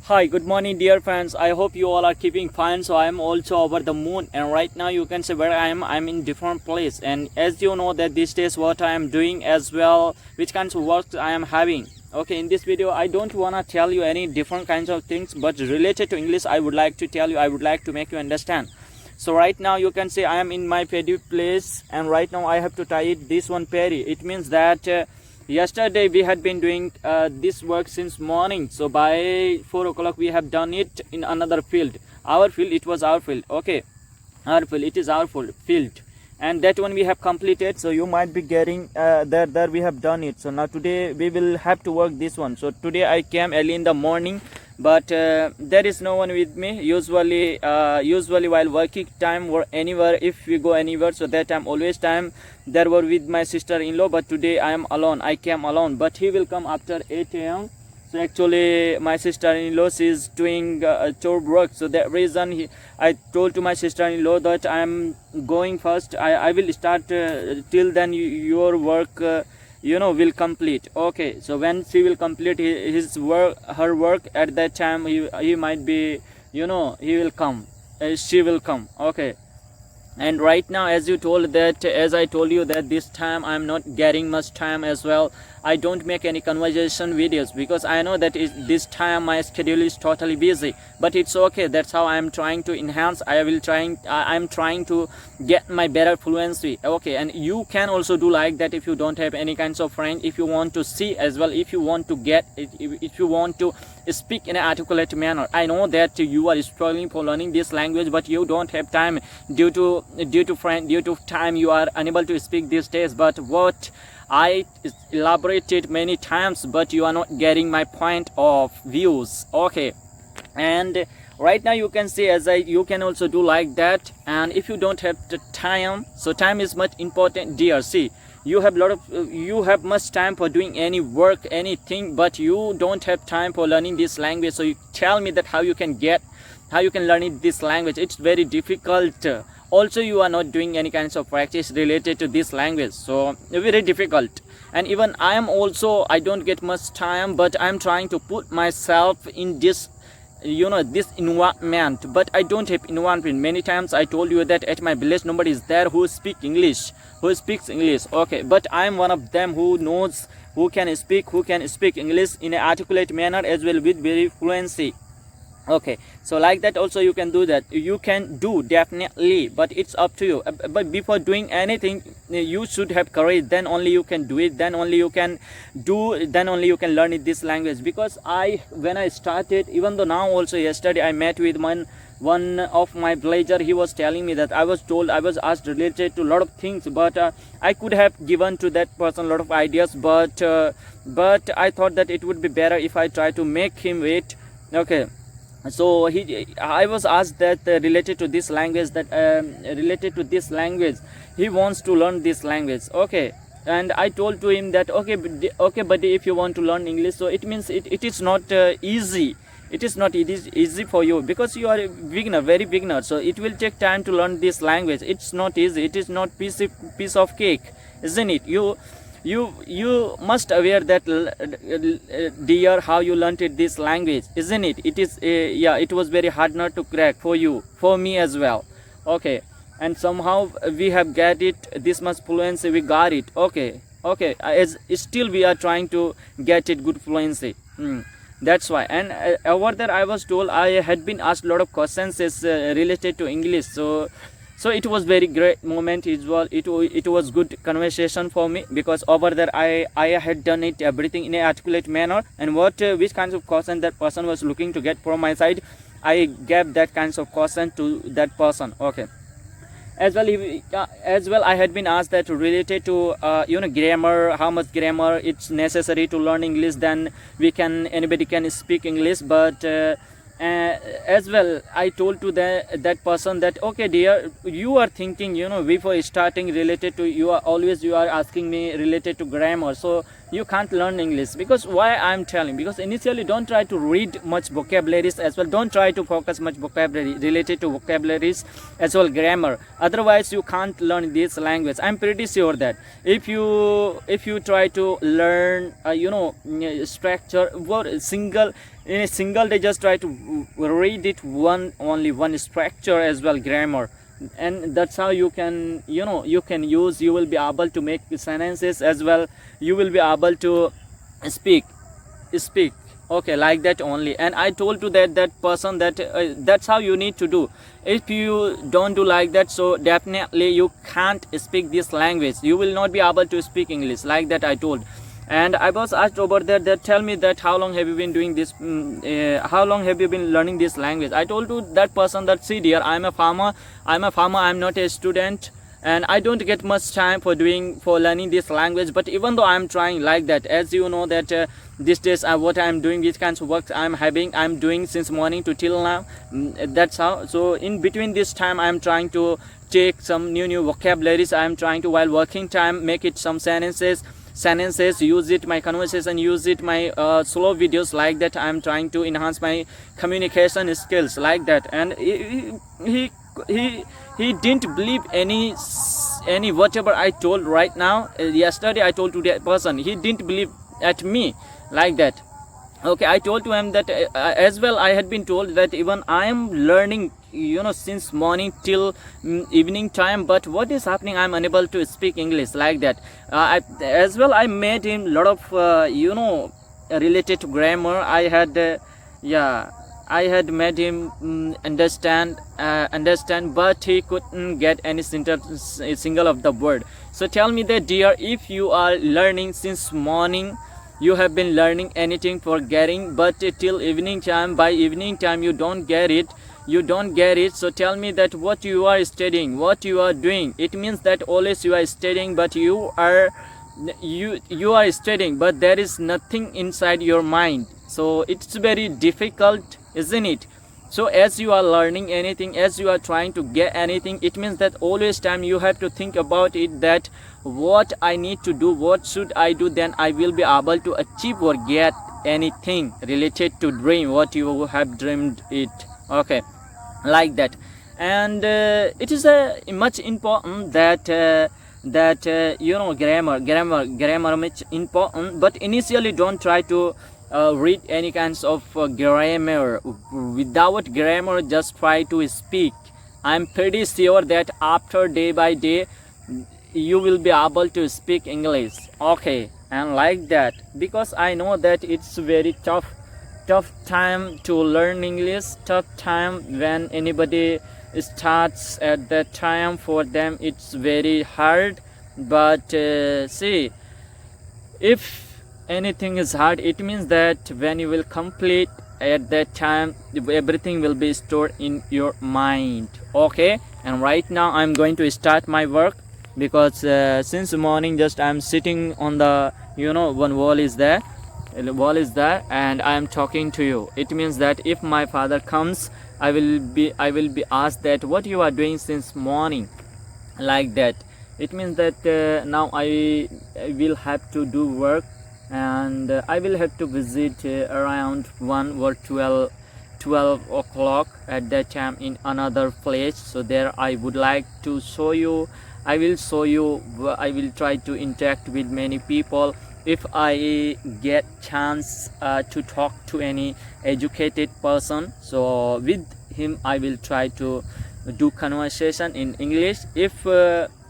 Hi, good morning, dear friends. I hope you all are keeping fine. So I am also over the moon, and right now you can say where I am. I'm in different place, and as you know that these days what I am doing as well, which kinds of work I am having. Okay, in this video I don't wanna tell you any different kinds of things, but related to English I would like to tell you. I would like to make you understand. So right now you can say I am in my paddy place, and right now I have to tie it this one paddy. It means that. Yesterday we had been doing this work since morning, so by 4 o'clock we have done it in another field. Our field, it was our field. Okay, our field, it is our field, and that one we have completed. So you might be getting there we have done it. So now today we will have to work this one. So today I came early in the morning, but there is no one with me. Usually while working time or anywhere, if we go anywhere, so that time always time there were with my sister-in-law, but today I am alone. I came alone, but he will come after 8 a.m. So actually my sister-in-law, she is doing chore work, so that reason I told to my sister-in-law that I am going first. I will start till then your work will complete. Okay, so when she will complete his work, her work, at that time he might be, he will come, she will come. Okay, and right now as I told you that this time I'm not getting much time as well. I don't make any conversation videos because I know that this time my schedule is totally busy, but it's okay. That's how I'm trying to enhance. I'm trying to get my better fluency. Okay, and you can also do like that if you don't have any kinds of friends. If you want to see as well, if you want to get it, if you want to speak in an articulate manner. I know that you are struggling for learning this language, but you don't have time due to time. You are unable to speak these days. But what I elaborated many times, but you are not getting my point of views. Okay, and right now you can see you can also do like that. And if you don't have the time, so time is much important, dear. See, you have much time for doing any work, anything, but you don't have time for learning this language. So you tell me that how you can learn this language. It's very difficult. Also you are not doing any kinds of practice related to this language, so very difficult. And even I don't get much time, but I'm trying to put myself in this this environment, but I don't have environment. Many times I told you that at my village nobody is there who speaks English. Okay, but I'm one of them who can speak English in an articulate manner as well with very fluency. Okay, so like that also you can do that. You can do definitely, but it's up to you. But before doing anything, you should have courage. Then only you can do it. Then only you can learn this language. Because when I started, even though now also yesterday I met with one of my villager. He was telling me that I was asked related to a lot of things, but I could have given to that person a lot of ideas, but I thought that it would be better if I try to make him wait. Okay, so I was asked that related to this language, he wants to learn this language. Okay, and I told to him that okay, but if you want to learn English, so it means it is not easy. It is easy for you because you are a beginner, very beginner. So it will take time to learn this language. It's not easy. It is not piece of cake, isn't it? You must aware that dear, how you learned this language, isn't it? It is it was very hard not to crack for you, for me as well. Okay, and somehow we have get it, this much fluency we got it. Okay, as still we are trying to get it good fluency. That's why. And over there I was told, I had been asked a lot of questions related to English. So it was very great moment as well. It was good conversation for me, because over there I had done it everything in an articulate manner, and which kinds of question that person was looking to get from my side, I gave that kinds of question to that person. Okay, as well I had been asked that related to grammar, how much grammar it's necessary to learn English, then anybody can speak English. But as well I told to that person that okay dear, you are thinking before starting related to, you are asking me related to grammar. So you can't learn English. Because why I'm telling, because initially don't try to read much vocabularies as well, don't try to focus much vocabulary related to vocabularies as well, grammar, otherwise you can't learn this language. I'm pretty sure that if you try to learn structure, what single in a single day, just try to read it only one structure as well, grammar, and that's how you can you can use, you will be able to make sentences as well, you will be able to speak, okay, like that only. And I told to that person that that's how you need to do. If you don't do like that, so definitely you can't speak this language, you will not be able to speak English, like that I told. And I was asked over there that tell me that how long have you been doing this, how long have you been learning this language. I told to that person that, see dear, I'm a farmer, I'm not a student, and I don't get much time for learning this language. But even though I'm trying like that, as you know that these days what I'm doing, which kinds of work I'm doing since morning to till now, that's how. So in between this time I'm trying to take some new vocabularies, I'm trying to, while working time, make it some sentences, use it my conversation, use it my slow videos, like that I'm trying to enhance my communication skills, like that. And he didn't believe any whatever I told right now. Yesterday I told to that person, he didn't believe at me, like that. Okay, I told to him that as well I had been told that even I am learning since morning till evening time, but what is happening, I'm unable to speak English, like that. As well I made him lot of related to grammar. I had made him understand, but he couldn't get any sentence, a single of the word. So tell me that, dear, if you are learning since morning, you have been learning anything for getting, but till evening time, by evening time you don't get it, so tell me that what you are studying, what you are doing. It means that always you are studying, but you are studying, but there is nothing inside your mind, so it's very difficult, isn't it? So as you are learning anything, as you are trying to get anything, it means that always time you have to think about it, that what I need to do, what should I do, then I will be able to achieve or get anything related to dream, what you have dreamed it, okay, like that. And it is much important that grammar much important, but initially don't try to read any kinds of grammar. Without grammar, just try to speak. I'm pretty sure that after day by day you will be able to speak English, okay, and like that. Because I know that it's very tough time to learn English, tough time when anybody starts at that time, for them it's very hard. But see, if anything is hard, it means that when you will complete at that time, everything will be stored in your mind, okay. And right now I'm going to start my work, because since morning just I'm sitting on the one wall is there, and I am talking to you. It means that if my father comes, I will be asked that what you are doing since morning, like that. It means that now I will have to do work, and I will have to visit around 1 or 12 o'clock at that time in another place. So there I would like to show you, I will try to interact with many people. If I get chance to talk to any educated person, so with him I will try to do conversation in English. If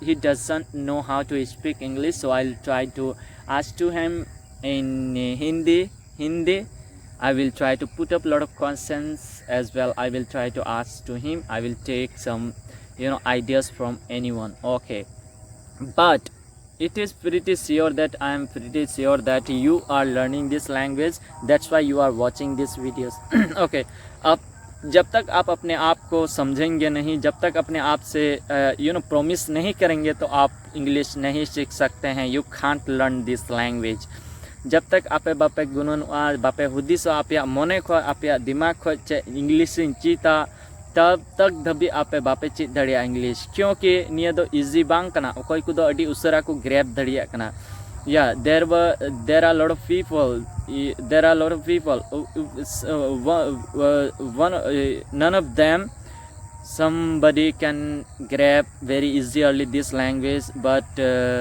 he doesn't know how to speak English, so I'll try to ask to him in Hindi. I will try to put up a lot of questions as well. I will try to ask to him. I will take some ideas from anyone, okay. But it is pretty sure that I am pretty sure that you are learning this language, that's why you are watching these videos okay. अब जब तक आप अपने आप को समझेंगे नहीं, जब तक अपने आप से प्रॉमिस नहीं करेंगे, तो आप इंग्लिश नहीं सीख सकते हैं. You can't learn this language. जब तक आप बापे गुनन बापे हुदिस आप मने खो आप दिमाग खो इंग्लिश चीता, तब तक धबी आप बापे चीत दड़िया इंग्लिश. क्योंकि निया दो इजी बांग कना, अकोय को दो अडी उसरा को ग्रैब दड़िया कना. yeah, there are a lot of people. There are a lot of people. None of them somebody can grab very easily this language, but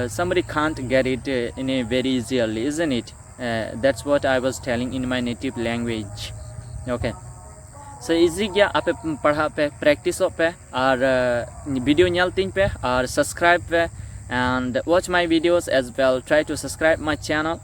somebody can't get it in a very easily, isn't it? That's what I was telling in my native language. Okay. So easy gya ape padha pe practice pe or video nyal ting pe or subscribe pe and watch my videos as well. Try to subscribe my channel,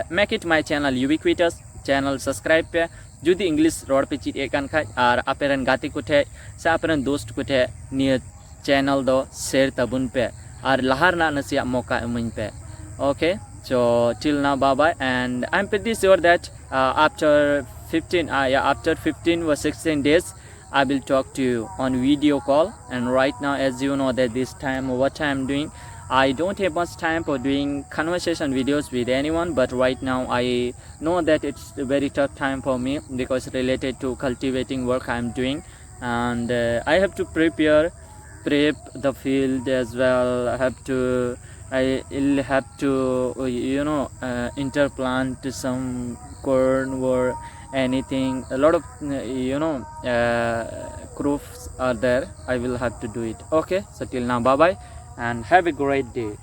make it my channel ubiquitous channel. Subscribe pe judi English rod pe chit ekan khai ar aperan gati kuthe sa aperan dost kuthe ni channel do share tabun pe ar lahar na nasia moka emun pe. Okay, so till now, bye bye, and I'm pretty sure that after 15 after 15 or 16 days I will talk to you on video call. And right now, as you know that this time what I'm doing, I don't have much time for doing conversation videos with anyone, but right now I know that it's a very tough time for me because related to cultivating work I'm doing, and I have to prep the field as well. I'll have to interplant some corn or anything. A lot of crops are there. I will have to do it. Okay, so till now, bye bye and have a great day.